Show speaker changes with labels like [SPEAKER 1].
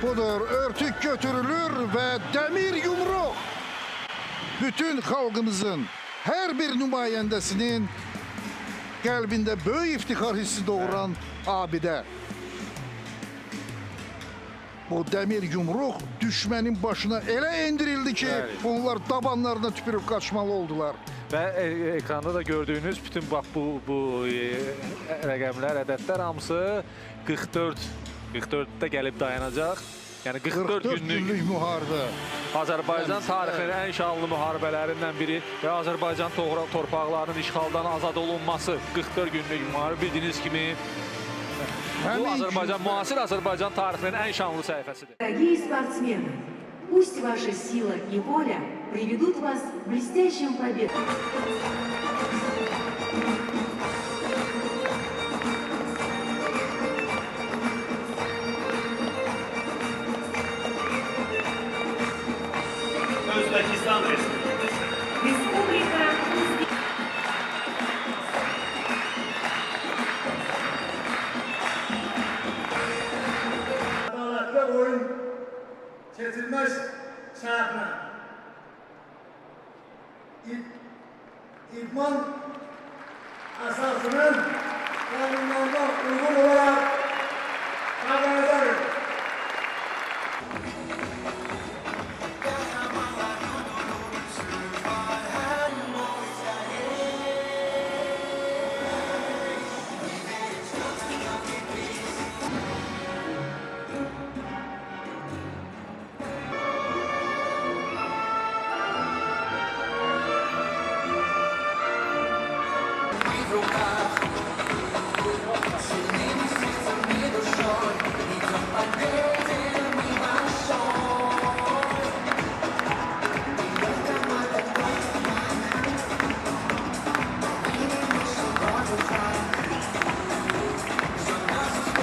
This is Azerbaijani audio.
[SPEAKER 1] budur. Örtük götürülür ve demir yumruq bütün xalqımızın her bir nümayəndəsinin qəlbində böyük iftixar hissi doğuran abidə. Bu demir yumruq düşmənin başına elə endirildi ki, onlar dabanlarına tüpürüb qaçmalı oldular.
[SPEAKER 2] Və ekranda da gördüyünüz bütün bax bu rəqəmlər, ədədlər hamısı 44-də gəlib dayanacaq. Yəni 44 günlük
[SPEAKER 1] müharibə.
[SPEAKER 2] Azərbaycan tarixinin ən şanlı müharibələrindən biri və Azərbaycan torpaqlarının işğaldan azad olunması 44 günlük müharibə bildiyiniz kimi bu müasir Azərbaycan tarixinin ən şanlı səhifəsidir.
[SPEAKER 3] Дорогие спортсмены, пусть ваша сила и воля приведут вас к блестящим победам.
[SPEAKER 4] Özbekistan Respublikası.
[SPEAKER 3] Республика
[SPEAKER 4] Adaletli oyun keçilmək şərtinə idman əsasının qanunlarına uyğun olaraq qadağan edilir.